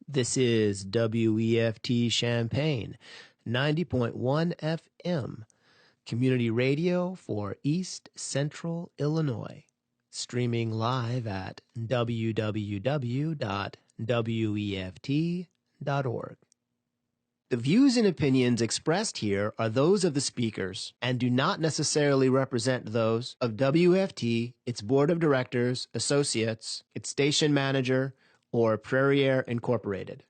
This is WEFT Champaign, 90.1 FM, community radio for East Central Illinois, streaming live at www.weft.org. The views and opinions expressed here are those of the speakers and do not necessarily represent those of WFT, its board of directors, associates, its station manager, or Prairie Air Incorporated.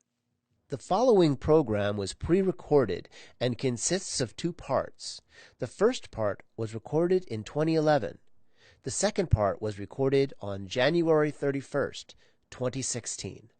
The following program was pre-recorded and consists of two parts. The first part was recorded in 2011. The second part was recorded on January 31st, 2016.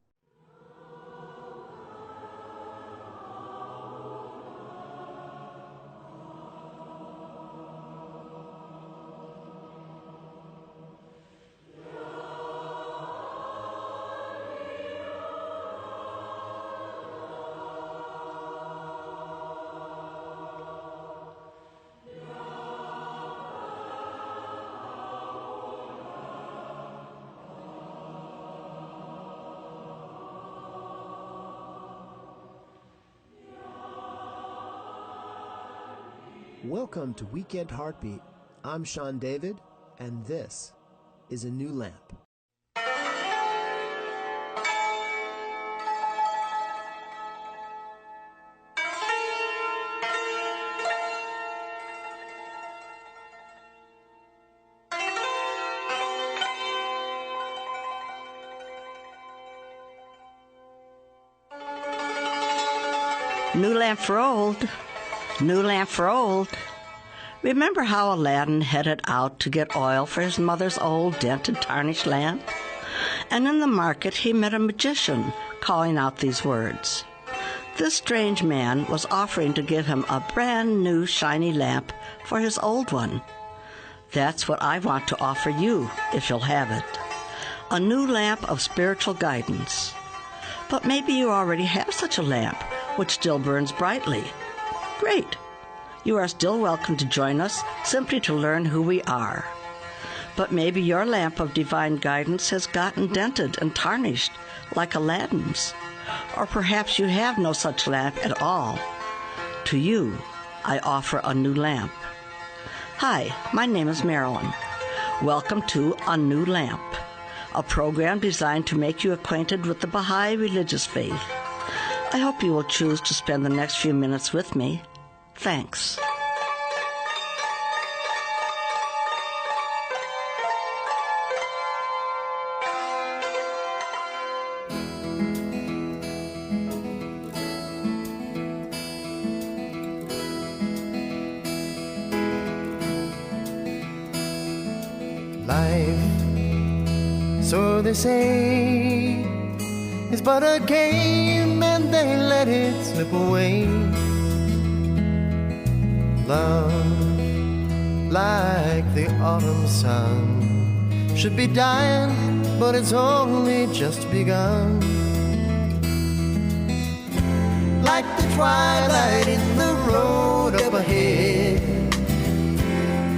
Welcome to Weekend Heartbeat. I'm Sean David, and this is a new lamp. New lamp for old. New lamp for old. Remember how Aladdin headed out to get oil for his mother's old dented, tarnished lamp? And in the market he met a magician calling out these words. This strange man was offering to give him a brand new shiny lamp for his old one. That's what I want to offer you, if you'll have it. A new lamp of spiritual guidance. But maybe you already have such a lamp, which still burns brightly. Great. You are still welcome to join us simply to learn who we are. But maybe your lamp of divine guidance has gotten dented and tarnished like Aladdin's. Or perhaps you have no such lamp at all. To you, I offer a new lamp. Hi, my name is Marilyn. Welcome to A New Lamp, a program designed to make you acquainted with the Baha'i religious faith. I hope you will choose to spend the next few minutes with me. Thanks. Life, so they say, is but a game and they let it slip away. Love, like the autumn sun, should be dying, but it's only just begun. Like the twilight in the road up ahead,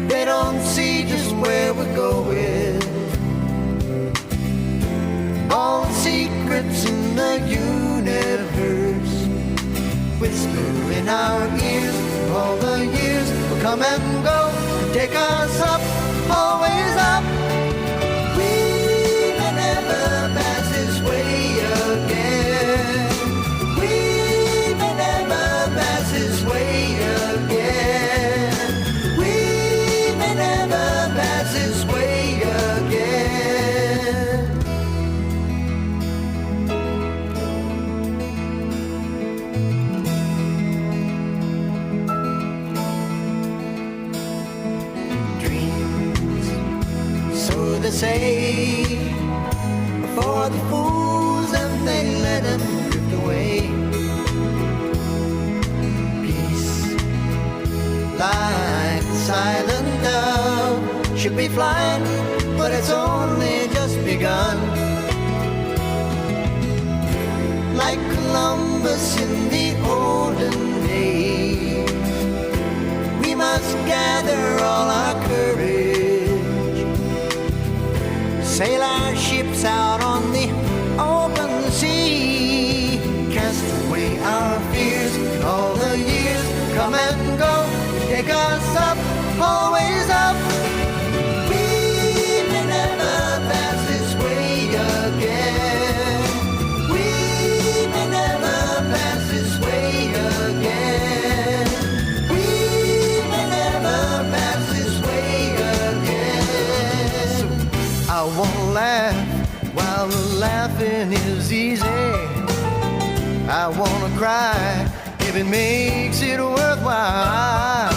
they don't see just where we're going. All the secrets in the universe whisper in our ears. All the years will come and go, take us up, always up. We may never pass this way again. We may never pass this way again. We may never pass this way again. They say for the fools and they let them drift away. Peace, like the silent dove, should be flying, but it's only just begun. Like Columbus in the olden days, we must gather all our courage, sail our ships out on the open sea. always up. We may never pass this way again. We may never pass this way again. We may never pass this way again. So I won't laugh while the laughing is easy. I wanna cry if it makes it worthwhile.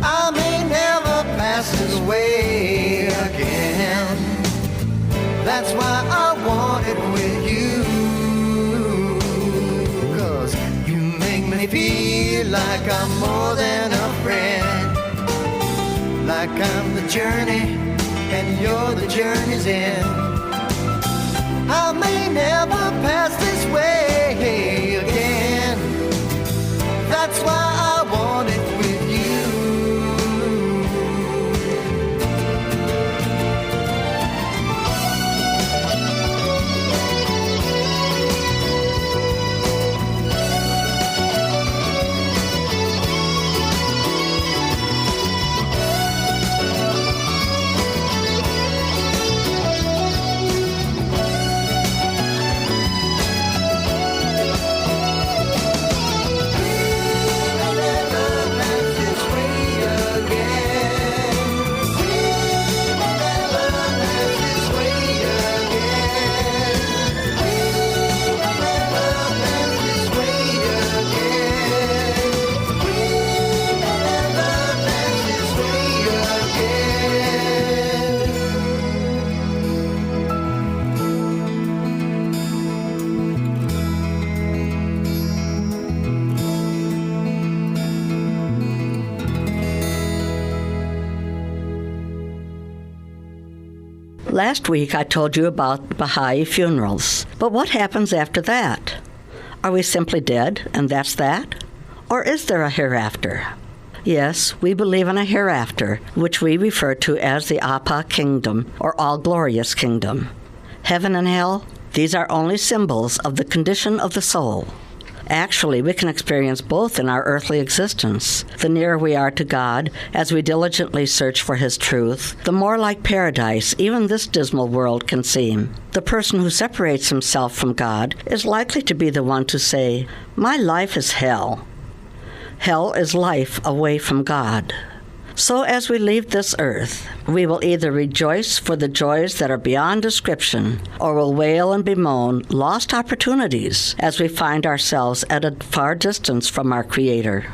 I may never pass this way again. That's why I want it with you. 'Cause you make me feel like I'm more than a friend. Like I'm the journey and you're the journey's end. I may never pass this way again. That's why I want it with you. Last week I told you about Baha'i funerals. But what happens after that? Are we simply dead and that's that? Or is there a hereafter? Yes, we believe in a hereafter, which we refer to as the Apa Kingdom, or All-Glorious Kingdom. Heaven and hell, these are only symbols of the condition of the soul. Actually, we can experience both in our earthly existence. The nearer we are to God, as we diligently search for His truth, the more like paradise even this dismal world can seem. The person who separates himself from God is likely to be the one to say, "My life is hell." Hell is life away from God. So as we leave this earth, we will either rejoice for the joys that are beyond description, or will wail and bemoan lost opportunities as we find ourselves at a far distance from our Creator.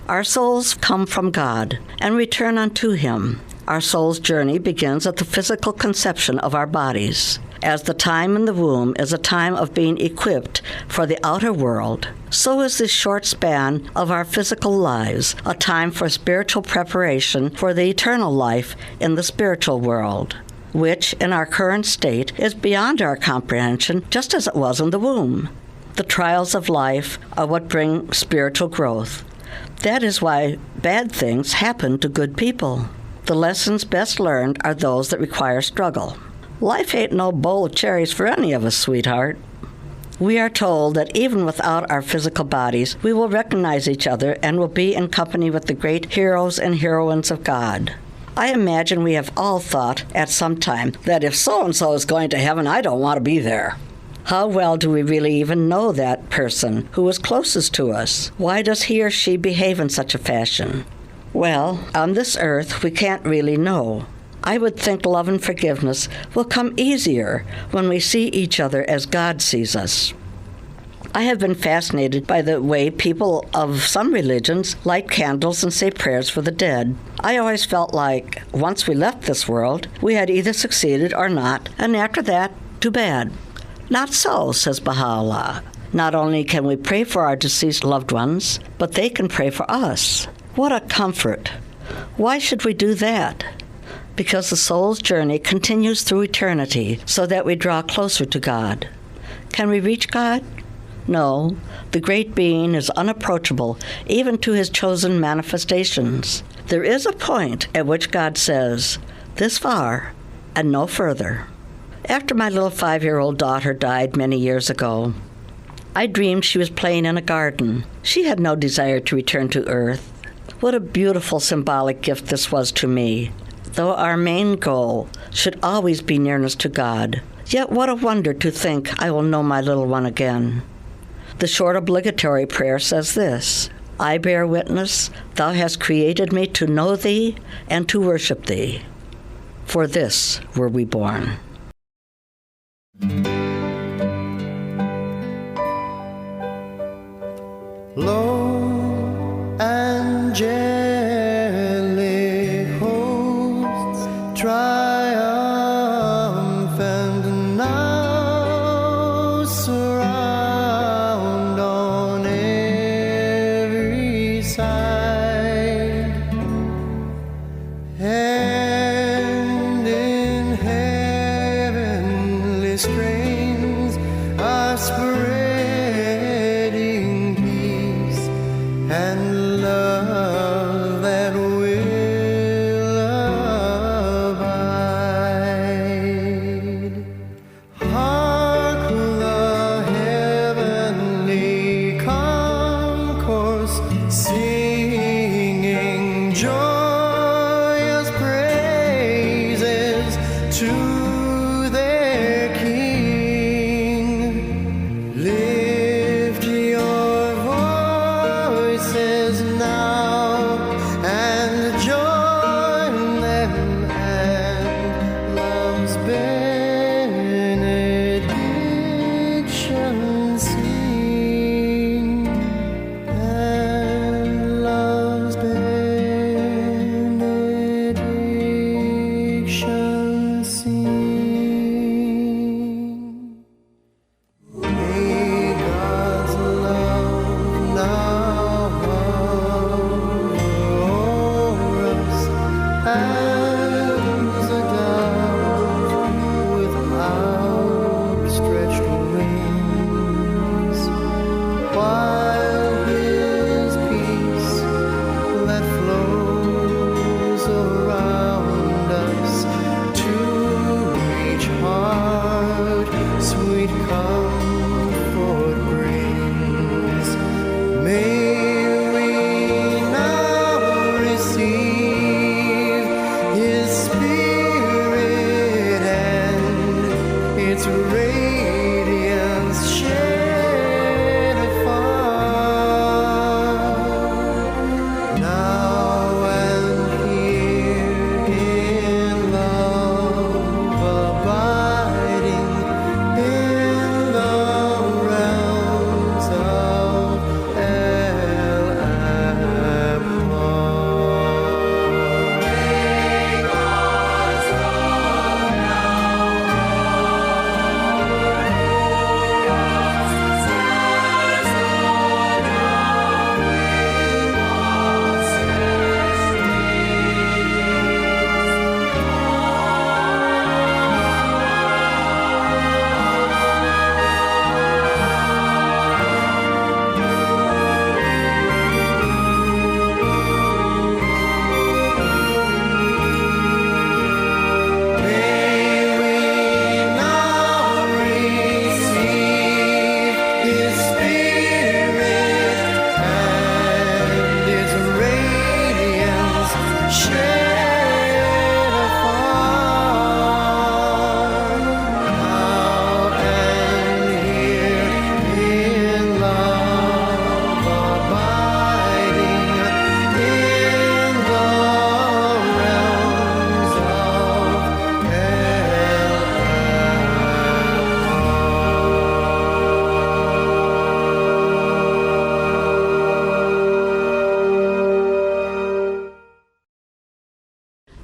Our souls come from God and return unto Him. Our soul's journey begins at the physical conception of our bodies. As the time in the womb is a time of being equipped for the outer world, so is this short span of our physical lives a time for spiritual preparation for the eternal life in the spiritual world, which in our current state is beyond our comprehension, just as it was in the womb. The trials of life are what bring spiritual growth. That is why bad things happen to good people. The lessons best learned are those that require struggle. Life ain't no bowl of cherries for any of us, sweetheart. We are told that even without our physical bodies, we will recognize each other and will be in company with the great heroes and heroines of God. I imagine we have all thought at some time that if so-and-so is going to heaven, I don't want to be there. How well do we really even know that person who is closest to us? Why does he or she behave in such a fashion? Well, on this earth, we can't really know. I would think love and forgiveness will come easier when we see each other as God sees us. I have been fascinated by the way people of some religions light candles and say prayers for the dead. I always felt like once we left this world, we had either succeeded or not, and after that, too bad. Not so, says Baha'u'llah. Not only can we pray for our deceased loved ones, but they can pray for us. What a comfort. Why should we do that? Because the soul's journey continues through eternity so that we draw closer to God. Can we reach God? No, the great being is unapproachable even to His chosen manifestations. There is a point at which God says, "This far and no further." After my little 5-year-old daughter died many years ago, I dreamed she was playing in a garden. She had no desire to return to earth. What a beautiful symbolic gift this was to me. Though our main goal should always be nearness to God, yet what a wonder to think I will know my little one again. The short obligatory prayer says this: I bear witness, thou hast created me to know thee and to worship thee. For this were we born. Lo, angelic hosts, triumphant now surround on every side, and in heavenly strains are spreading peace and love that will abide. Hark the heavenly concourse singing joyous praises to their King. Lift your voices now and join them and love's benediction sing, and love's benediction sing. May God's love now o'er us as a dove with outstretched wings, while His peace that flows around us to each heart sweet comfort brings. May we now receive His Spirit and its radiance shed afar, now and here in love abiding in the realms of El Abha. May God's love May we now receive His Spirit and its radiance shed afar, now and here in love abiding in the realms of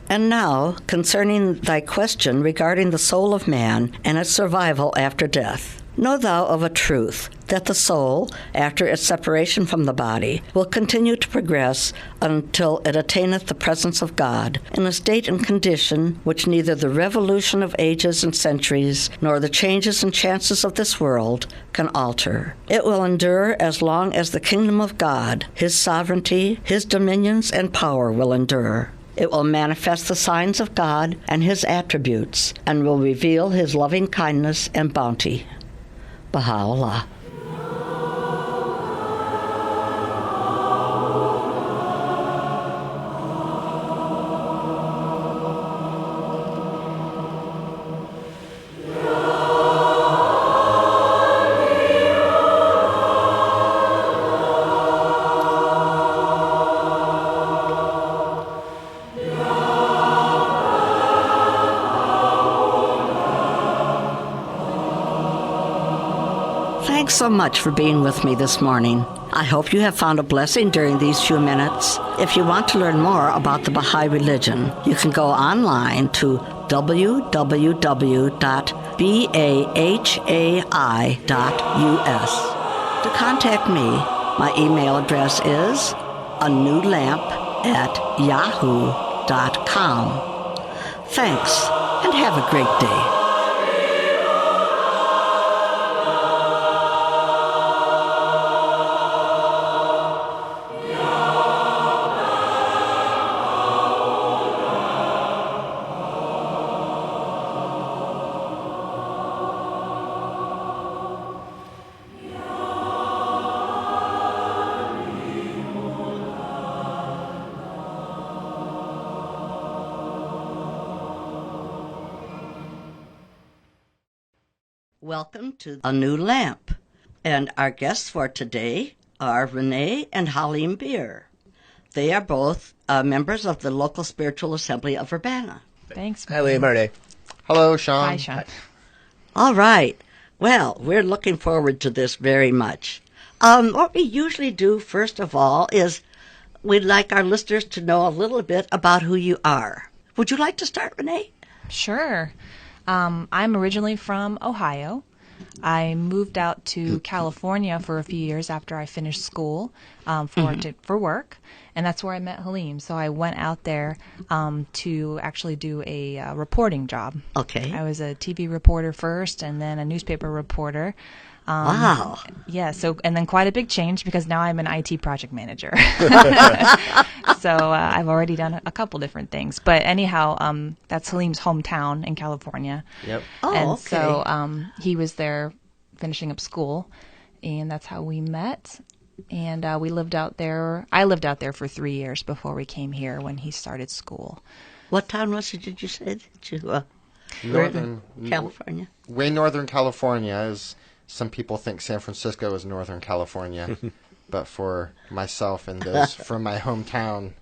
And now, concerning thy question regarding the soul of man and its survival after death. Know thou of a truth that the soul, after its separation from the body, will continue to progress until it attaineth the presence of God, in a state and condition which neither the revolution of ages and centuries, nor the changes and chances of this world can alter. It will endure as long as the kingdom of God, His sovereignty, His dominions, and power will endure. It will manifest the signs of God and His attributes, and will reveal His loving kindness and bounty. Baha'u'llah. Thanks so much for being with me this morning. I hope you have found a blessing during these few minutes. If you want to learn more about the Baha'i religion, you can go online to www.bahai.us. To contact me, my email address is anewlamp@yahoo.com. Thanks, and have a great day. Welcome to A New Lamp, and our guests for today are Renee and Halim Beere. They are both members of the local spiritual assembly of Urbana. Thanks. Hi, Liam. Renee. Hello, Sean. Hi, Sean. All right. Well, we're looking forward to this very much. What we usually do, first of all, is we'd like our listeners to know a little bit about who you are. Would you like to start, Renee? Sure. I'm originally from Ohio. I moved out to California for a few years after I finished school for work, and that's where I met Halim. So I went out there to actually do a reporting job. Okay. I was a TV reporter first, and then a newspaper reporter. Wow. Yeah. So, and then quite a big change because now I'm an IT project manager. So I've already done a couple different things. But anyhow, that's Halim's hometown in California. Yep. Oh, And okay. so he was there finishing up school, and that's how we met. And we lived out there. I lived out there for 3 years before we came here when he started school. What town was it, did you say, that you were Northern in California? Way Northern California is. Some people think San Francisco is Northern California, but for myself and those from my hometown,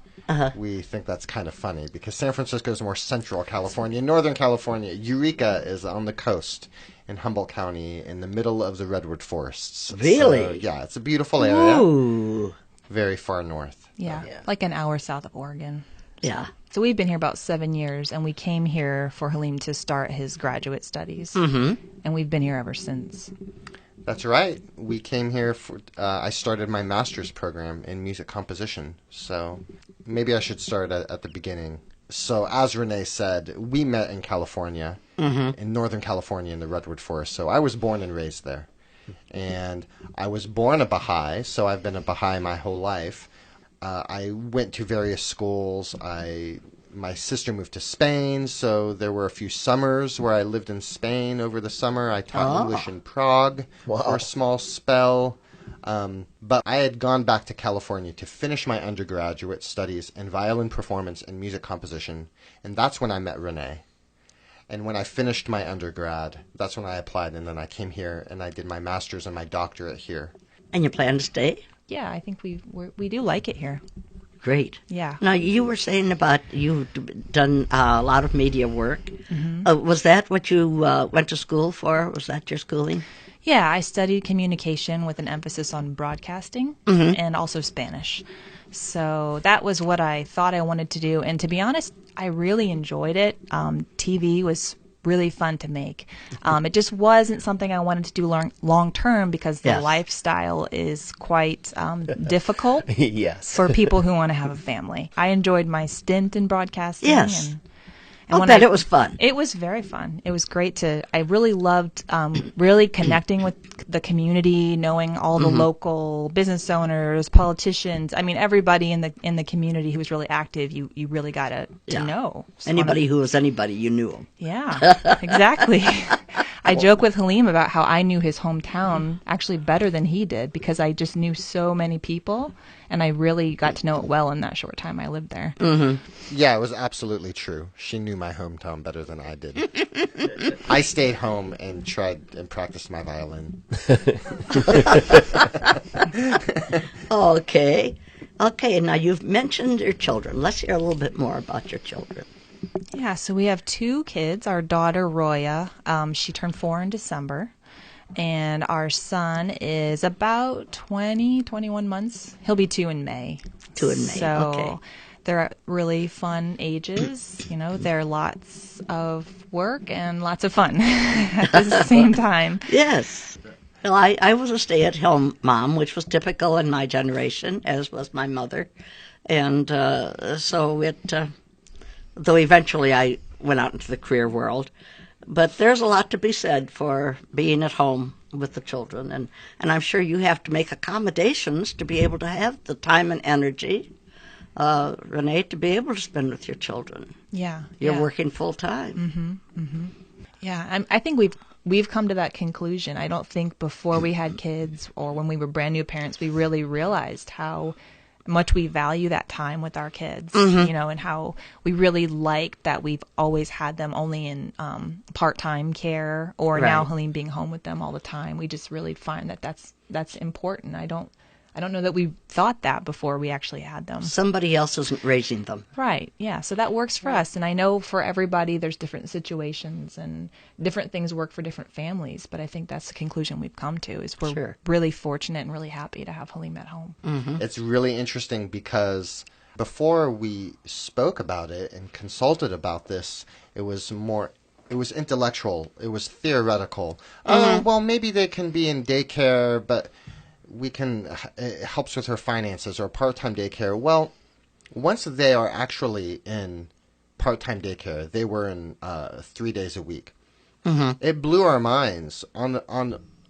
we think that's kind of funny because San Francisco is more Central California. Northern California, Eureka is on the coast in Humboldt County in the middle of the redwood forests. Really? So, yeah, it's a beautiful area. Ooh. Very far north. Yeah, Yeah. like an hour south of Oregon. Yeah. So we've been here about 7 years, and we came here for Halim to start his graduate studies. Mm-hmm. And we've been here ever since. That's right. We came here for, I started my master's program in music composition. So maybe I should start at the beginning. So as Renee said, we met in California, in Northern California in the Redwood Forest. So I was born and raised there. And I was born a Baha'i, so I've been a Baha'i my whole life. I went to various schools. My sister moved to Spain, so there were a few summers where I lived in Spain over the summer. I taught English in Prague for a small spell. But I had gone back to California to finish my undergraduate studies in violin performance and music composition, and that's when I met Renee. And when I finished my undergrad, that's when I applied, and then I came here and I did my master's and my doctorate here. And you plan to stay? Yeah, I think we do like it here. Great. Yeah. Now, you were saying about you've done a lot of media work. Was that what you went to school for? Was that your schooling? Yeah, I studied communication with an emphasis on broadcasting and also Spanish. So that was what I thought I wanted to do. And to be honest, I really enjoyed it. TV was really fun to make. It just wasn't something I wanted to do long term because the lifestyle is quite difficult Yes. for people who want to have a family. I enjoyed my stint in broadcasting. Yes. And I'll bet it was fun. It was very fun. It was great I really loved really connecting with the community, knowing all the local business owners, politicians. I mean, everybody in the community who was really active, you really got to know. Anybody who was anybody, you knew them. Yeah, exactly. I joke with Halim about how I knew his hometown actually better than he did because I just knew so many people, and I really got to know it well in that short time I lived there. Yeah, it was absolutely true. She knew my hometown better than I did. I stayed home and tried and practiced my violin. Okay. Okay, now you've mentioned your children. Let's hear a little bit more about your children. Yeah, so we have 2 kids. Our daughter, Roya, she turned 4 in December. And our son is about 21 months. He'll be 2 in May. 2 in May, So okay. they're really fun ages. There are lots of work and lots of fun at the same time. Yes. Well, I was a stay-at-home mom, which was typical in my generation, as was my mother. And so though eventually I went out into the career world, but there's a lot to be said for being at home with the children. And I'm sure you have to make accommodations to be able to have the time and energy, Renee, to be able to spend with your children. Yeah. You're yeah. working full-time. Yeah, I think we've come to that conclusion. I don't think before we had kids or when we were brand new parents, we really realized how much we value that time with our kids, and how we really like that we've always had them only in part-time care, or now Right. Helene being home with them all the time. We just really find that that's important. I don't know that we thought that before we actually had them. Somebody else isn't raising them. Right. Yeah. So that works for us. And I know for everybody, there's different situations and different things work for different families. But I think that's the conclusion we've come to is we're Sure. really fortunate and really happy to have Helene at home. It's really interesting because before we spoke about it and consulted about this, it was intellectual. It was theoretical. Oh, well, maybe they can be in daycare, but it helps with her finances, or part-time daycare. Well, once they are actually in part-time daycare, they were in 3 days a week. It blew our minds on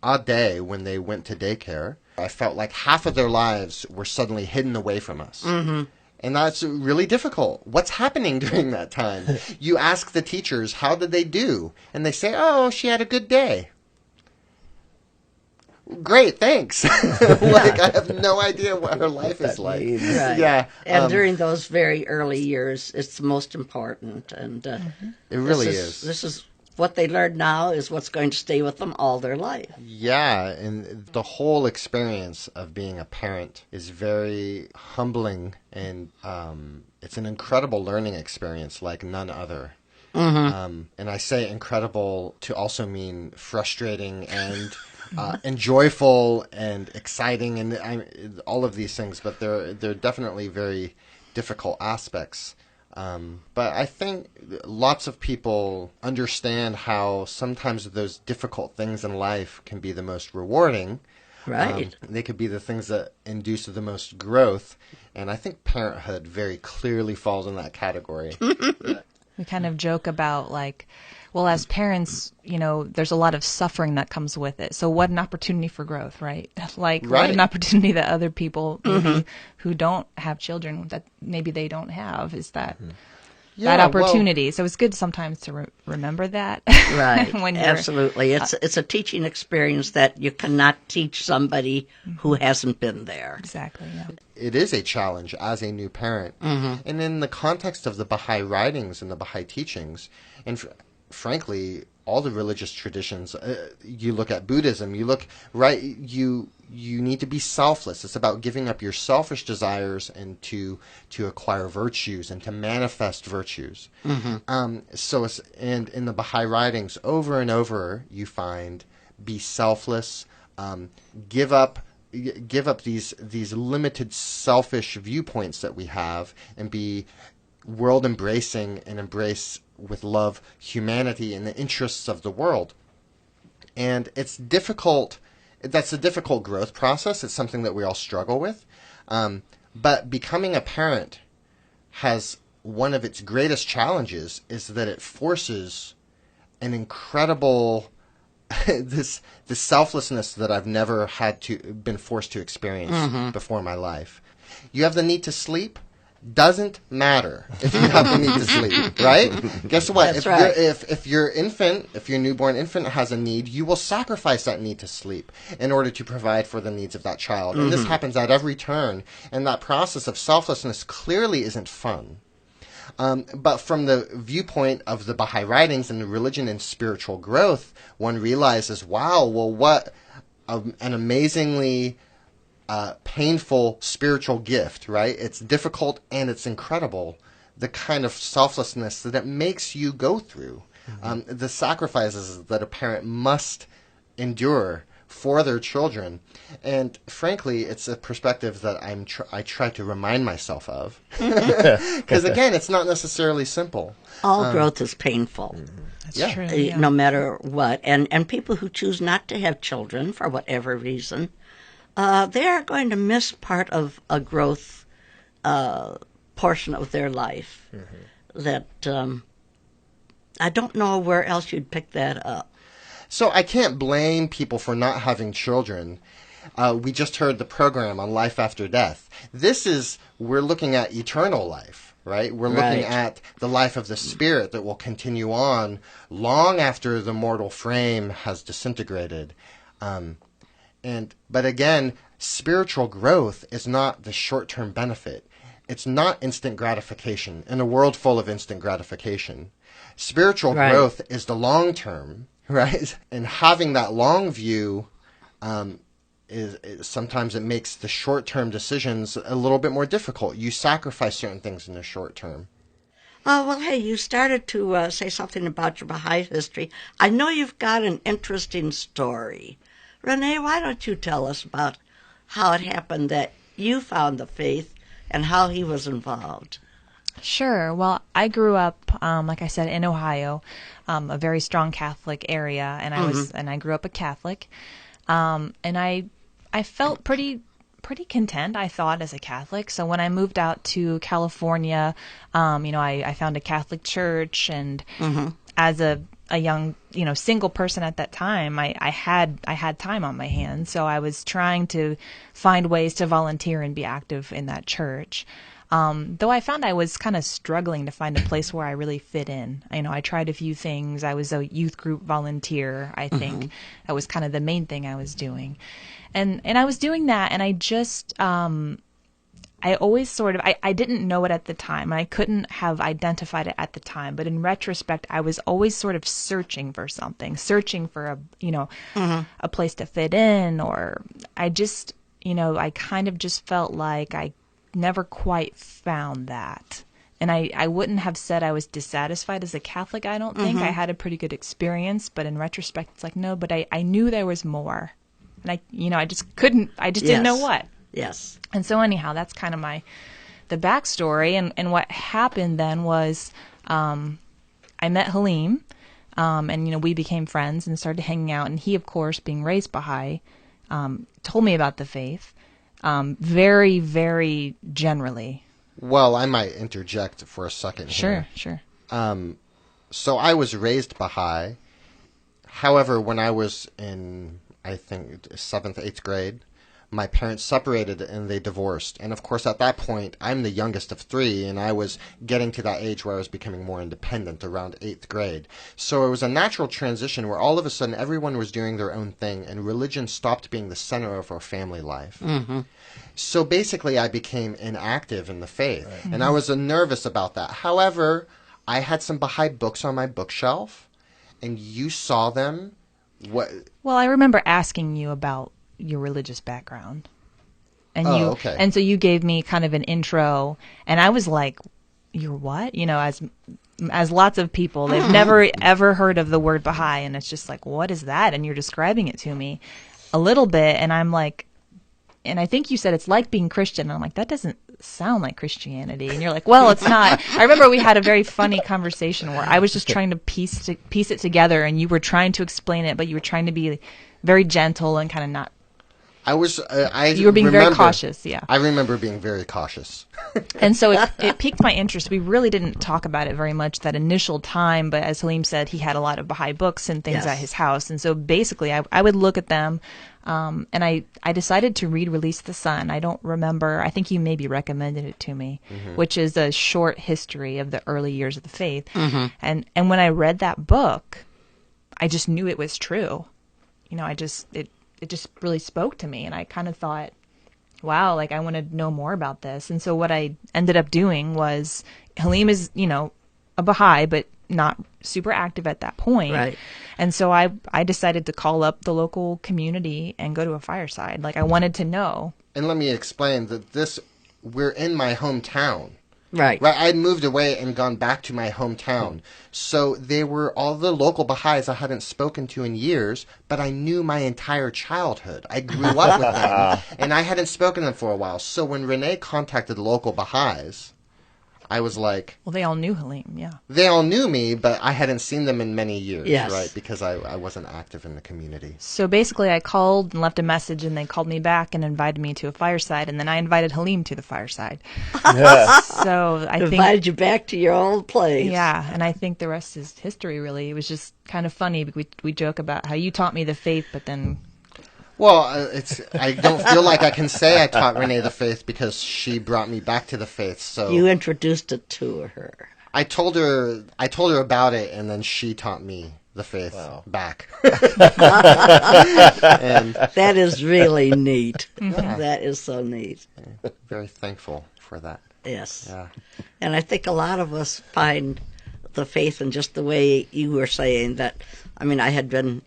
a day when they went to daycare. I felt like half of their lives were suddenly hidden away from us. And that's really difficult. What's happening during that time? You ask the teachers, how did they do? And they say, oh, she had a good day. Great, thanks. Like, I have no idea what her life is like. Right. Yeah. And during those very early years, it's the most important. And It really is. This is what they learn now is what's going to stay with them all their life. Yeah, and the whole experience of being a parent is very humbling, and it's an incredible learning experience like none other. And I say incredible to also mean frustrating and joyful and exciting, and all of these things. But they're definitely very difficult aspects. But I think lots of people understand how sometimes those difficult things in life can be the most rewarding. Right. They could be the things that induce the most growth. And I think parenthood very clearly falls in that category. We kind of joke about well, as parents, there's a lot of suffering that comes with it. So what an opportunity for growth, right? What an opportunity that other people maybe who don't have children that maybe they don't have is that that opportunity. So it's good sometimes to remember that. Right. when Absolutely. It's a teaching experience that you cannot teach somebody who hasn't been there. Exactly. Yeah. It is a challenge as a new parent. And in the context of the Baha'i writings and the Baha'i teachings, and frankly, all the religious traditions, you look at Buddhism, you need to be selfless. It's about giving up your selfish desires and to acquire virtues and to manifest virtues. And in the Baha'i writings, over and over, you find be selfless, give up these limited selfish viewpoints that we have, and be world embracing and embrace with love humanity and the interests of the world. And it's difficult. That's a difficult growth process. It's something that we all struggle with. But becoming a parent has one of its greatest challenges is that it forces an incredible this selflessness that I've never been forced to experience before in my life. You have the need to sleep. Doesn't matter if you have the need to sleep, right? Guess what? That's right. If your newborn infant has a need, you will sacrifice that need to sleep in order to provide for the needs of that child. And this happens at every turn. And that process of selflessness clearly isn't fun. But from the viewpoint of the Baha'i writings and the religion and spiritual growth, one realizes, wow, well, what an amazingly painful spiritual gift, right? It's difficult and it's incredible, the kind of selflessness that it makes you go through, the sacrifices that a parent must endure for their children. And frankly, it's a perspective that I try to remind myself of. Because again, it's not necessarily simple. All growth is painful. That's Yeah. true. Yeah. No matter what. And people who choose not to have children for whatever reason, they are going to miss part of a growth portion of their life that I don't know where else you'd pick that up. So I can't blame people for not having children. We just heard the program on life after death. We're looking at eternal life, right? We're looking Right. at the life of the spirit that will continue on long after the mortal frame has disintegrated. But again, spiritual growth is not the short-term benefit. It's not instant gratification in a world full of instant gratification. Spiritual Right. growth is the long term, right? And having that long view is sometimes it makes the short term decisions a little bit more difficult. You sacrifice certain things in the short term. Oh, well, hey, you started to say something about your Baha'i history. I know you've got an interesting story. Renee, why don't you tell us about how it happened that you found the faith and how he was involved? Sure. Well, I grew up, like I said, in Ohio, a very strong Catholic area, and I grew up a Catholic, and I felt pretty content, I thought, as a Catholic. So when I moved out to California, I found a Catholic church, and as a young, single person at that time, I had time on my hands, so I was trying to find ways to volunteer and be active in that church. Though I found I was kind of struggling to find a place where I really fit in. I tried a few things. I was a youth group volunteer, I think. That was kind of the main thing I was doing. And I was doing that, and I just, I always I didn't know it at the time. I couldn't have identified it at the time. But in retrospect, I was always sort of searching for something, searching for a place to fit in, or I just, I kind of just felt like I never quite found that. And I wouldn't have said I was dissatisfied as a Catholic, I don't think. I had a pretty good experience, but in retrospect, it's like, no, but I knew there was more. And I just didn't know what. Yes. And so anyhow, that's kind of the backstory. And what happened then was I met Halim, and, we became friends and started hanging out. And he, of course, being raised Baha'i, told me about the faith. Very, very generally. Well, I might interject for a second here. Sure. So I was raised Baha'i. However, when I was in, I think, 7th, 8th grade, my parents separated and they divorced. And of course, at that point, I'm the youngest of 3, and I was getting to that age where I was becoming more independent around 8th grade. So it was a natural transition where all of a sudden everyone was doing their own thing, and religion stopped being the center of our family life. So basically, I became inactive in the faith, and I was nervous about that. However, I had some Baha'i books on my bookshelf, and you saw them. Well, I remember asking you about your religious background. And okay. And so you gave me kind of an intro, and I was like, "You're what?" As lots of people, they've never ever heard of the word Baha'i, and it's just like, "What is that?" And you're describing it to me a little bit, and I'm like, and I think you said it's like being Christian, and I'm like, that doesn't sound like Christianity. And you're like, well, it's not. I remember we had a very funny conversation where I was just trying to piece it together, and you were trying to explain it, but you were trying to be very gentle and kind of not. You were being very cautious, yeah. I remember being very cautious. And so it piqued my interest. We really didn't talk about it very much that initial time, but as Halim said, he had a lot of Baha'i books and things at his house. And so basically I would look at them, and I decided to read Release the Sun. I don't remember. I think you maybe recommended it to me, which is a short history of the early years of the faith. And when I read that book, I just knew it was true. It just really spoke to me, and I kind of thought, wow, like I want to know more about this. And so what I ended up doing was, Halim is, a Baha'i, but not super active at that point. Right. And so I decided to call up the local community and go to a fireside. Like I wanted to know. And let me explain that we're in my hometown. Right. I had moved away and gone back to my hometown. So they were all the local Baha'is I hadn't spoken to in years, but I knew my entire childhood. I grew up with them, and I hadn't spoken to them for a while. So when Renee contacted local Baha'is, I was like... Well, they all knew Halim, yeah. They all knew me, but I hadn't seen them in many years, Yes. right? Because I wasn't active in the community. So basically, I called and left a message, and they called me back and invited me to a fireside, and then I invited Halim to the fireside. So I think... Invited you back to your old place. Yeah, and I think the rest is history, really. It was just kind of funny. We joke about how you taught me the faith, but then... Well, I don't feel like I can say I taught Renee the faith because she brought me back to the faith. So You introduced it to her. I told her about it, and then she taught me the faith back. And That is really neat. That is so neat. very thankful for that. Yes. Yeah. And I think a lot of us find the faith in just the way you were saying that. I mean, I had been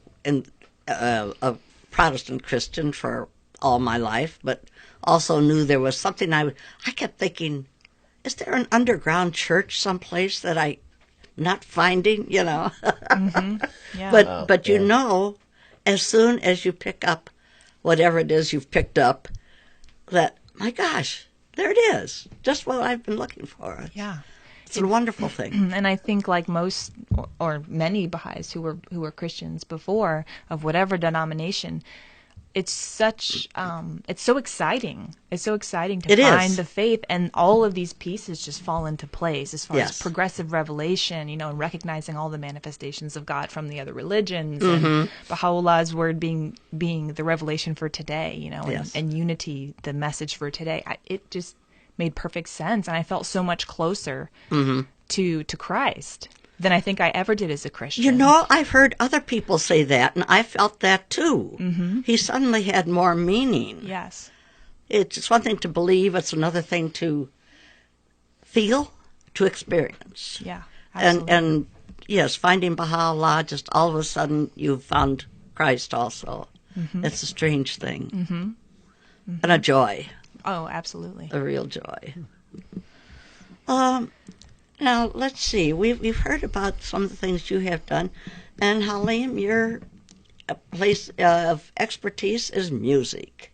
a Protestant Christian for all my life, but also knew there was something I kept thinking, is there an underground church someplace that I'm not finding, you know? Yeah. But you know, as soon as you pick up whatever it is you've picked up, that, my gosh, there it is. Just what I've been looking for. Yeah. It's a wonderful thing. And I think like most or many Baha'is who were Christians before, of whatever denomination, it's such it's so exciting. It's so exciting to find the faith, and all of these pieces just fall into place as far as progressive revelation, you know, and recognizing all the manifestations of God from the other religions, and Baha'u'llah's word being the revelation for today, you know, and unity, the message for today. It just made perfect sense, and I felt so much closer to Christ than I think I ever did as a Christian. You know, I've heard other people say that, and I felt that too. He suddenly had more meaning. Yes. It's one thing to believe, it's another thing to feel, to experience. Yeah, absolutely. And yes, finding Baha'u'llah, just all of a sudden you've found Christ also. It's a strange thing. And a joy. Oh, absolutely. A real joy. Now, let's see. We've heard about some of the things you have done. And Halim, your place of expertise is music.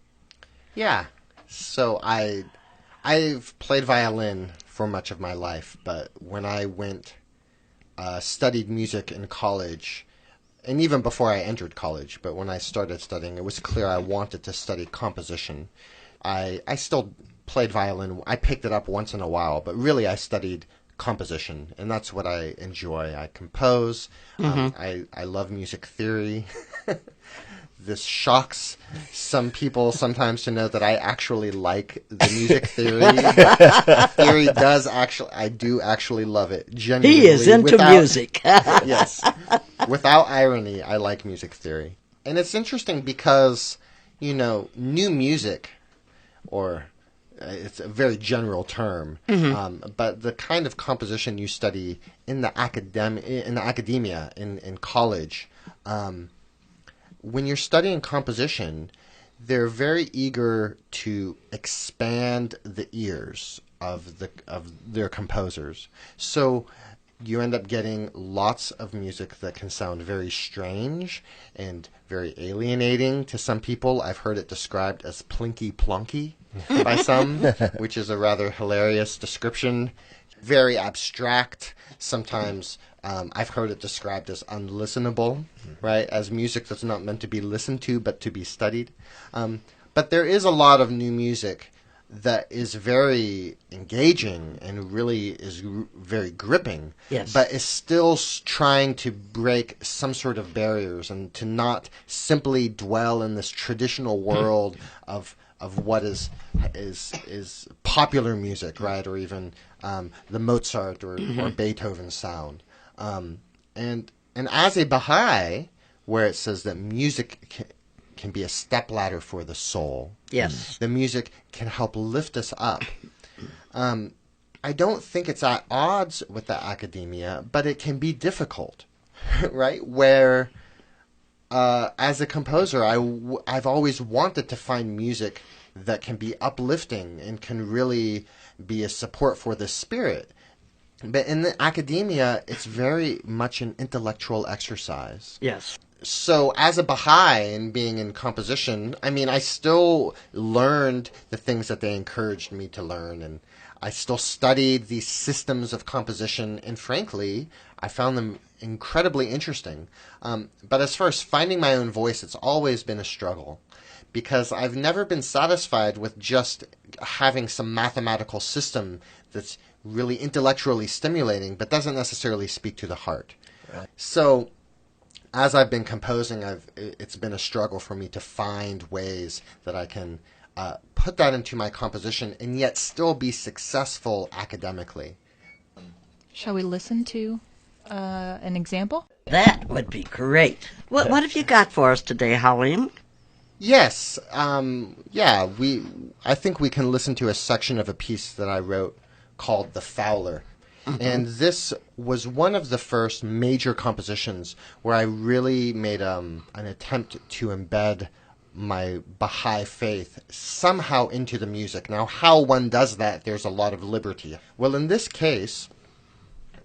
Yeah. So I've played violin for much of my life, but when I studied music in college, and even before I entered college, but when I started studying, it was clear I wanted to study composition. I still played violin. I picked it up once in a while, but really I studied composition, and that's what I enjoy. I compose. I love music theory. This shocks some people sometimes to know that I actually like the music theory. I do actually love it. Genuinely. He is into music. Yes. Without irony, I like music theory. And it's interesting because, you know, new music, or it's a very general term, but the kind of composition you study in the academia, in college, when you're studying composition, they're very eager to expand the ears of their composers. So you end up getting lots of music that can sound very strange and very alienating to some people. I've heard it described as plinky plonky by some, which is a rather hilarious description. Very abstract. Sometimes I've heard it described as unlistenable, right? As music that's not meant to be listened to, but to be studied. But there is a lot of new music that is very engaging and really is very gripping, but is still trying to break some sort of barriers and to not simply dwell in this traditional world of what is popular music, right? Or even the Mozart or Beethoven sound. And as a Baha'i, where it says that music can be a stepladder for the soul. Yes. The music can help lift us up. I don't think it's at odds with the academia, but it can be difficult, right? Where, as a composer, I've always wanted to find music that can be uplifting and can really be a support for the spirit. But in the academia, it's very much an intellectual exercise. Yes. So as a Baha'i and being in composition, I mean, I still learned the things that they encouraged me to learn, and I still studied these systems of composition, and frankly, I found them incredibly interesting. But as far as finding my own voice, it's always been a struggle, because I've never been satisfied with just having some mathematical system that's really intellectually stimulating, but doesn't necessarily speak to the heart. Right. So as I've been composing, it's been a struggle for me to find ways that I can put that into my composition and yet still be successful academically. Shall we listen to an example? That would be great. What have you got for us today, Halim? Yes. I think we can listen to a section of a piece that I wrote called The Fowler. And this was one of the first major compositions where I really made an attempt to embed my Baha'i faith somehow into the music. Now, how one does that, there's a lot of liberty. Well, in this case,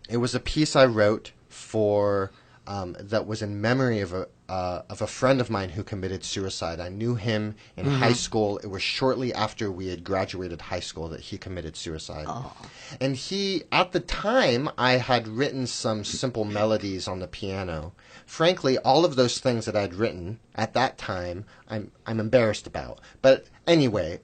it was a piece I wrote for that was in memory of a friend of mine who committed suicide. I knew him in high school. It was shortly after we had graduated high school that he committed suicide. Oh. And at the time, I had written some simple melodies on the piano. Frankly, all of those things that I'd written at that time, I'm embarrassed about. But anyway,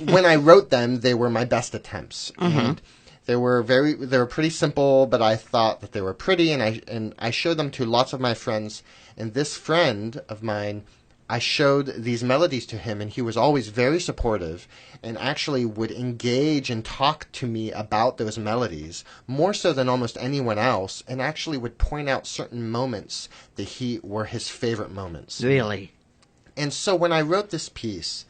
when I wrote them, they were my best attempts. And they were pretty simple, but I thought that they were pretty, and I showed them to lots of my friends. And this friend of mine, I showed these melodies to him, and he was always very supportive and actually would engage and talk to me about those melodies more so than almost anyone else, and actually would point out certain moments that were his favorite moments. Really? And so when I wrote this piece,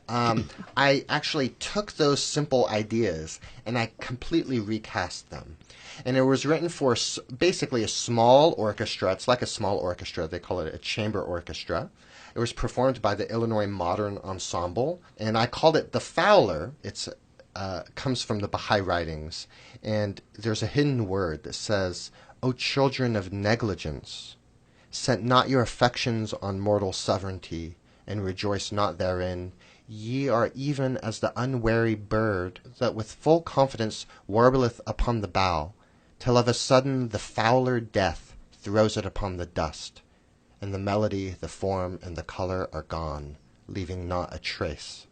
I actually took those simple ideas and I completely recast them. And it was written for basically a small orchestra. It's like a small orchestra. They call it a chamber orchestra. It was performed by the Illinois Modern Ensemble, and I called it The Fowler. It comes from the Baha'i writings, and there's a hidden word that says, "O children of negligence, set not your affections on mortal sovereignty, and rejoice not therein. Ye are even as the unwary bird that with full confidence warbleth upon the bough, till of a sudden the fowler death throws it upon the dust, and the melody, the form, and the color are gone, leaving not a trace."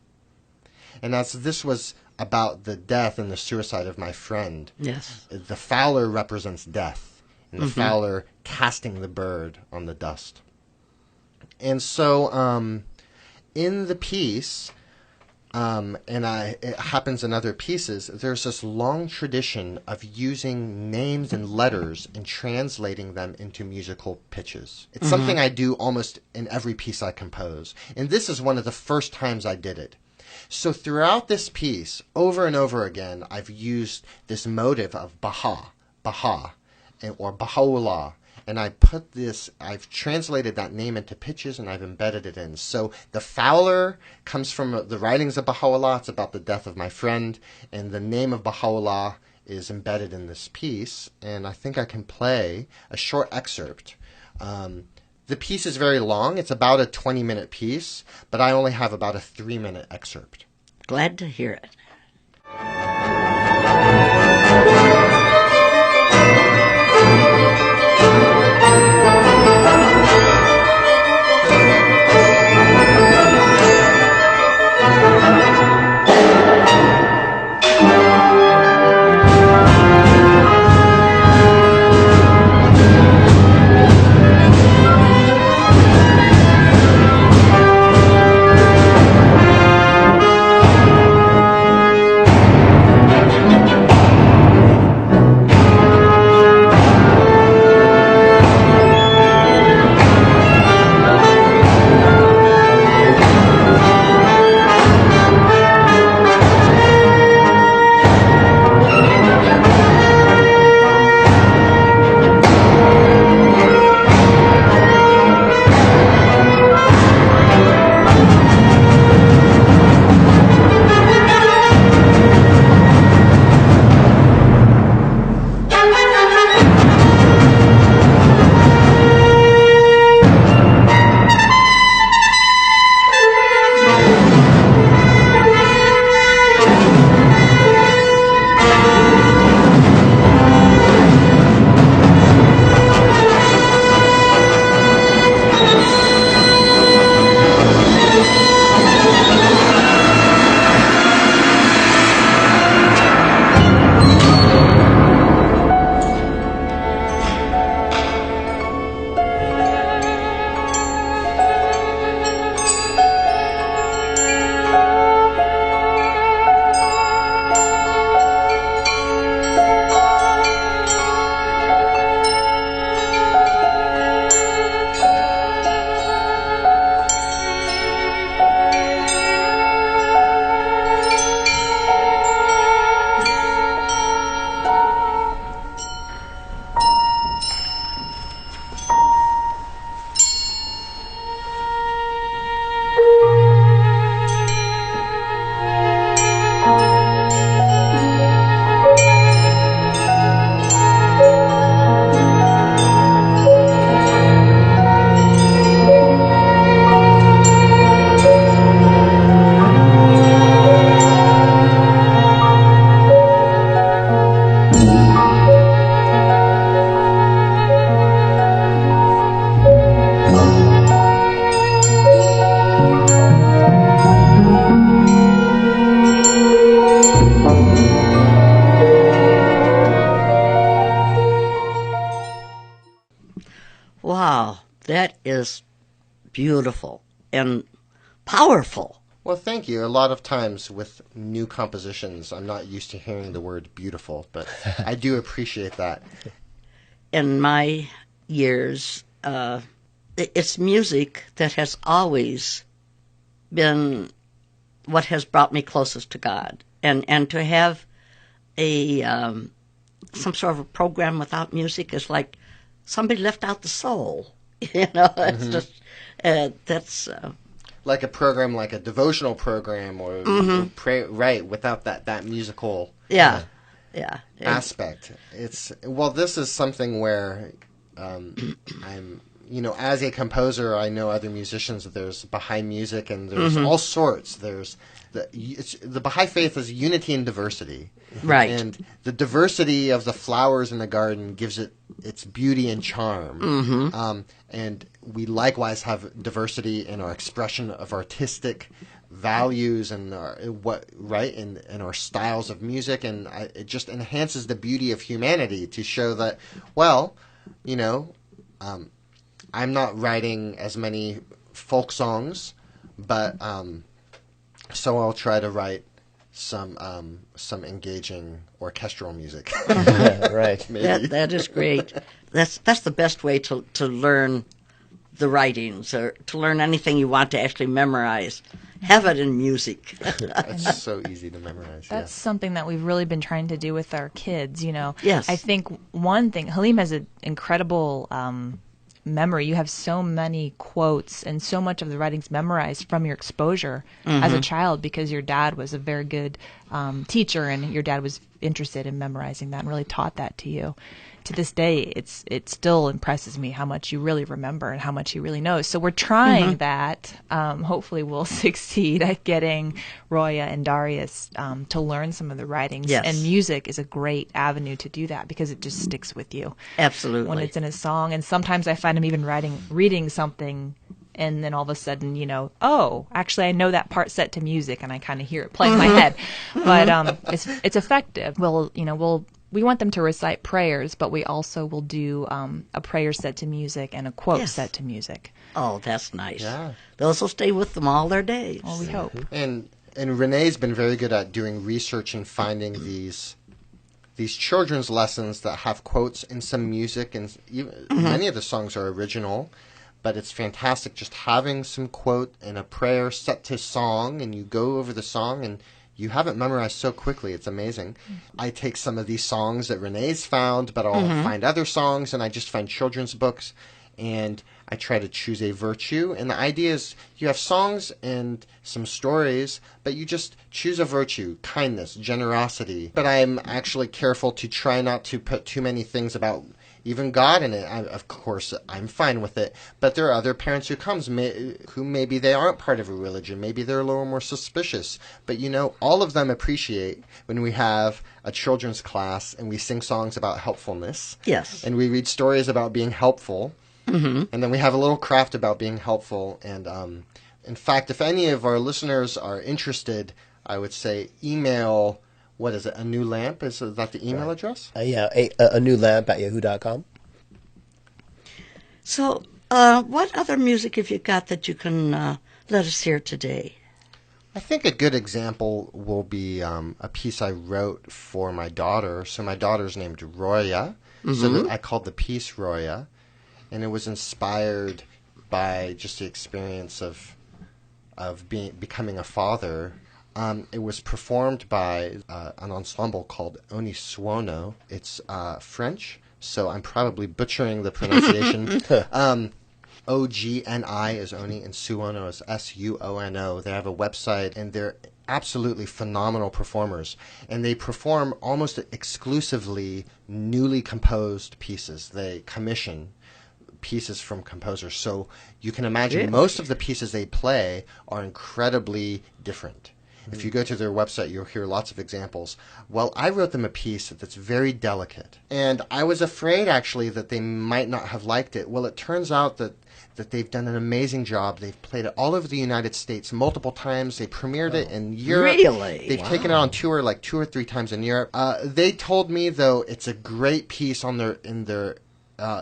And as this was about the death and the suicide of my friend, yes, the fowler represents death, and the fowler casting the bird on the dust. And so in the piece, it happens in other pieces, there's this long tradition of using names and letters and translating them into musical pitches. It's something I do almost in every piece I compose. And this is one of the first times I did it. So throughout this piece, over and over again, I've used this motive of Baha, or Baha'u'llah. And I've translated that name into pitches and I've embedded it in. So the Fowler comes from the writings of Baha'u'llah. It's about the death of my friend. And the name of Baha'u'llah is embedded in this piece. And I think I can play a short excerpt. The piece is very long. It's about a 20-minute piece, but I only have about a 3-minute excerpt. Glad to hear it. beautiful and powerful. Well, thank you. A lot of times with new compositions, I'm not used to hearing the word beautiful, but I do appreciate that. In my years, it's music that has always been what has brought me closest to God. And to have some sort of a program without music is like somebody left out the soul. It's just, that's... like a program, like a devotional program, or pray, right? Without that musical aspect, this is something where I'm, as a composer, I know other musicians. There's Baha'i music, and there's all sorts. There's the Baha'i faith is unity and diversity, right? And the diversity of the flowers in the garden gives it its beauty and charm. And we likewise have diversity in our expression of artistic values and and our styles of music, and it just enhances the beauty of humanity to show that, I'm not writing as many folk songs, but so I'll try to write some engaging orchestral music. Right. Maybe. That is great. That's the best way to learn the writings, or to learn anything you want to actually memorize. Have it in music. It's so easy to memorize. That's something that we've really been trying to do with our kids, Yes. I think one thing, Halim has an incredible memory. You have so many quotes and so much of the writings memorized from your exposure as a child, because your dad was a very good teacher, and your dad was interested in memorizing that and really taught that to you. To this day, it still impresses me how much you really remember and how much he really knows. So we're trying that. Hopefully we'll succeed at getting Roya and Darius to learn some of the writings. Yes. And music is a great avenue to do that, because it just sticks with you. Absolutely. When it's in a song. And sometimes I find him even reading something, and then all of a sudden, actually I know that part set to music, and I kind of hear it play in my head. But it's effective. We want them to recite prayers, but we also will do a prayer set to music and a quote set to music. Oh, that's nice. Yeah. Those will stay with them all their days. Well, we hope. And Renee's been very good at doing research and finding these children's lessons that have quotes and some music, and many of the songs are original, but it's fantastic just having some quote and a prayer set to song, and you go over the song and you have it memorized so quickly. It's amazing. I take some of these songs that Renee's found, but I'll find other songs, and I just find children's books, and I try to choose a virtue. And the idea is you have songs and some stories, but you just choose a virtue: kindness, generosity. But I'm actually careful to try not to put too many things about even God in it. Of course, I'm fine with it. But there are other parents who maybe they aren't part of a religion. Maybe they're a little more suspicious. But all of them appreciate when we have a children's class and we sing songs about helpfulness. Yes. And we read stories about being helpful. And then we have a little craft about being helpful. And in fact, if any of our listeners are interested, I would say email. What is it? A New Lamp? Is that the email address? Yeah, a NewLamp at yahoo.com. So, what other music have you got that you can let us hear today? I think a good example will be a piece I wrote for my daughter. So my daughter's named Roya. So I called the piece Roya. And it was inspired by just the experience of becoming a father. It was performed by an ensemble called Oni Suono. It's French, so I'm probably butchering the pronunciation. Ogni is Oni, and Suono is Suono. They have a website, and they're absolutely phenomenal performers. And they perform almost exclusively newly composed pieces. They commission pieces from composers. So you can imagine most of the pieces they play are incredibly different. If you go to their website, you'll hear lots of examples. Well, I wrote them a piece that's very delicate. And I was afraid, actually, that they might not have liked it. Well, it turns out that they've done an amazing job. They've played it all over the United States multiple times. They premiered it in Europe. Really? They've taken it on tour like 2 or 3 times in Europe. They told me, though, it's a great piece in their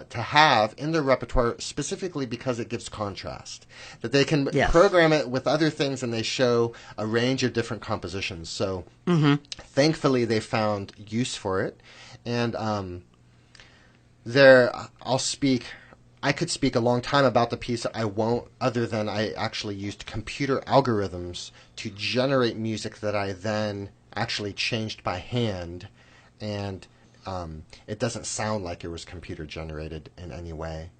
to have in their repertoire specifically because it gives contrast. That they can Yes. program it with other things and they show a range of different compositions. So thankfully they found use for it. And I could speak a long time about the piece. I won't, other than I actually used computer algorithms to generate music that I then actually changed by hand, and it doesn't sound like it was computer generated in any way.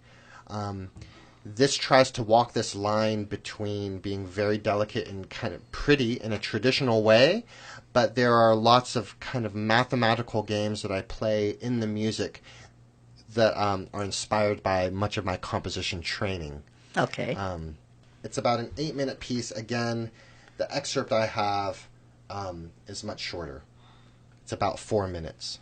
This tries to walk this line between being very delicate and kind of pretty in a traditional way, but there are lots of kind of mathematical games that I play in the music that are inspired by much of my composition training. Okay. It's about an 8-minute piece. Again, the excerpt I have is much shorter. It's about 4 minutes.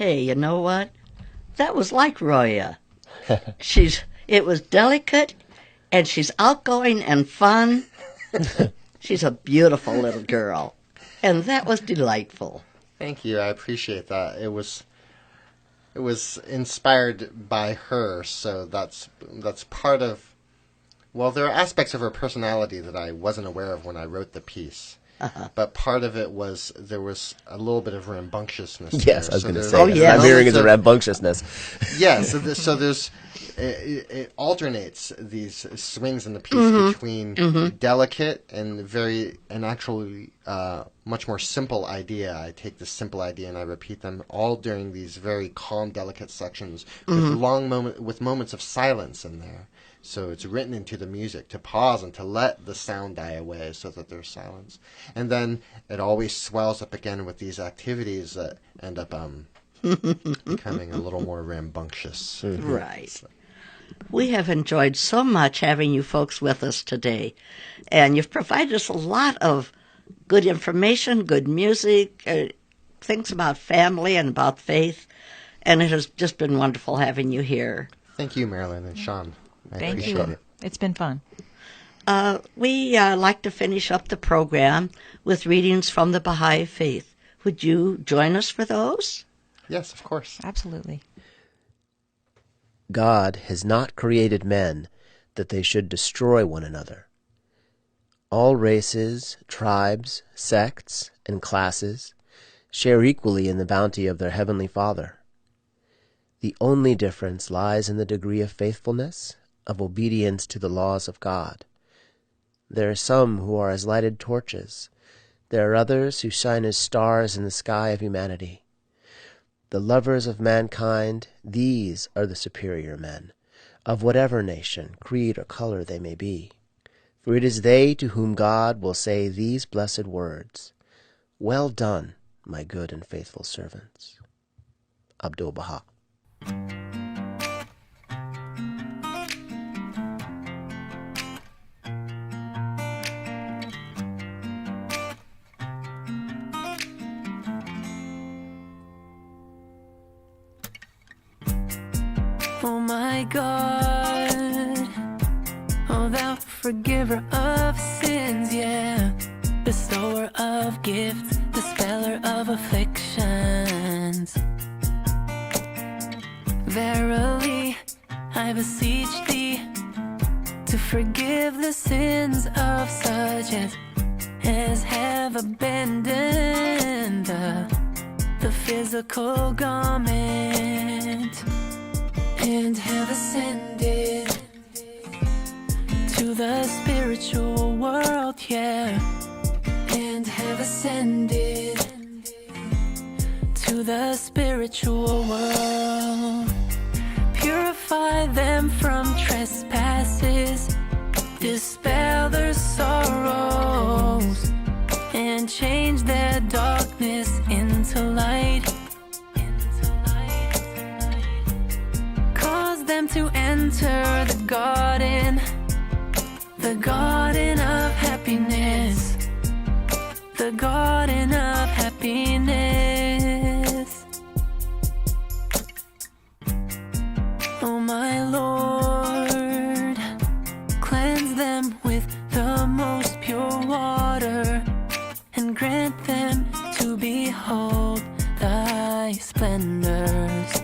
Hey, you know what? That was like Roya. It was delicate, and she's outgoing and fun. She's a beautiful little girl, and that was delightful. Thank you. I appreciate that. It was inspired by her, so that's part of. Well, there are aspects of her personality that I wasn't aware of when I wrote the piece. But part of it was there was a little bit of rambunctiousness. Yes, there. I was going to say. Oh, yes. I'm hearing is a rambunctiousness. Yeah, so there's it alternates these swings in the piece between delicate and actually much more simple idea. I take this simple idea and I repeat them all during these very calm, delicate sections with moments of silence in there. So it's written into the music to pause and to let the sound die away so that there's silence. And then it always swells up again with these activities that end up becoming a little more rambunctious. Right. So. We have enjoyed so much having you folks with us today. And you've provided us a lot of good information, good music, things about family and about faith. And it has just been wonderful having you here. Thank you, Marilyn and Sean. Thank you. It's been fun. We like to finish up the program with readings from the Baha'i Faith. Would you join us for those? Yes, of course. Absolutely. God has not created men that they should destroy one another. All races, tribes, sects, and classes share equally in the bounty of their Heavenly Father. The only difference lies in the degree of faithfulness, of obedience to the laws of God. There are some who are as lighted torches. There are others who shine as stars in the sky of humanity. The lovers of mankind, these are the superior men, of whatever nation, creed, or color they may be. For it is they to whom God will say these blessed words, "Well done, my good and faithful servants." Abdu'l-Baha. Oh my God, oh thou forgiver of sins, yeah, bestower of gifts, dispeller of afflictions. Verily, I beseech thee to forgive the sins of such as have abandoned the physical garment and have ascended to the spiritual world, yeah, and have ascended to the spiritual world. Purify them from trespasses, dispel their sorrows, and change their darkness into light. Cause them to enter the garden of happiness, the garden of happiness. Oh my Lord, cleanse them with the most pure water, and grant them to behold thy splendors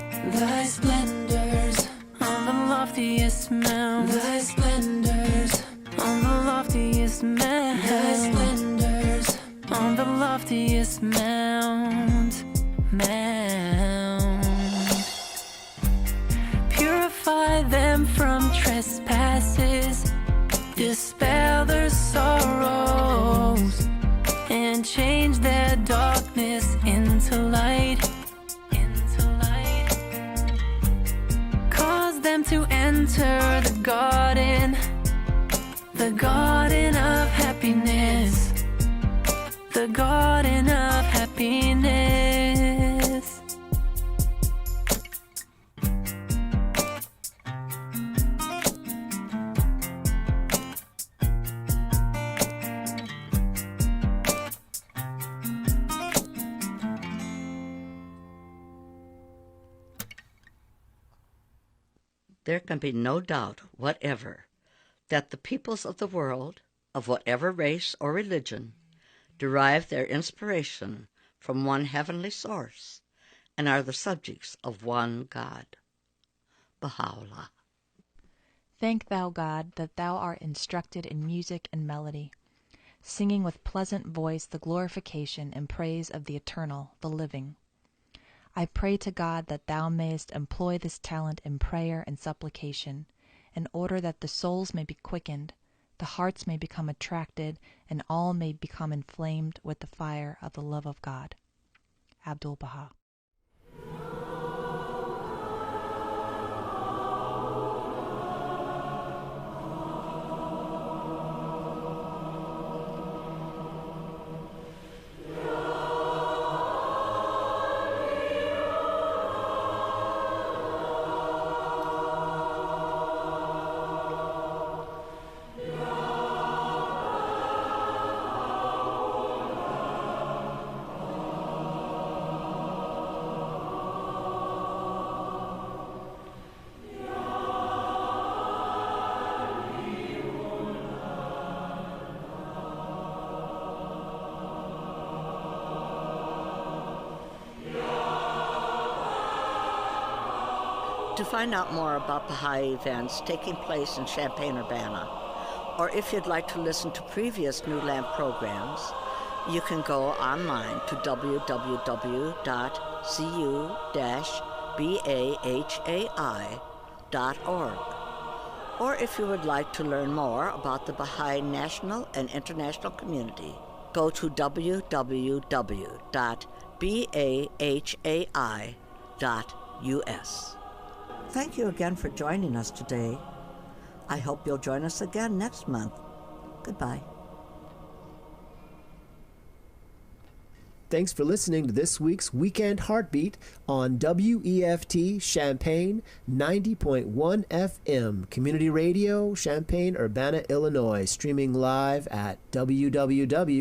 on the loftiest mount, thy splendors on the loftiest mount, thy splendors on the loftiest mount. Purify them from trespasses, dispel their sorrows, and change their darkness into light. Cause them to enter the garden of happiness, the garden of happiness. There can be no doubt whatever that the peoples of the world, of whatever race or religion, derive their inspiration from one heavenly source and are the subjects of one God. Baha'u'llah. Thank thou, God, that thou art instructed in music and melody, singing with pleasant voice the glorification and praise of the eternal, the living. I pray to God that thou mayest employ this talent in prayer and supplication, in order that the souls may be quickened, the hearts may become attracted, and all may become inflamed with the fire of the love of God. Abdul-Baha. To find out more about Baha'i events taking place in Champaign-Urbana, or if you'd like to listen to previous NewLamp programs, you can go online to www.cu-bahai.org. Or if you would like to learn more about the Baha'i national and international community, go to www.bahai.us. Thank you again for joining us today. I hope you'll join us again next month. Goodbye. Thanks for listening to this week's Weekend Heartbeat on WEFT Champaign 90.1 FM, Community Radio, Champaign-Urbana, Illinois, streaming live at www.weft.org.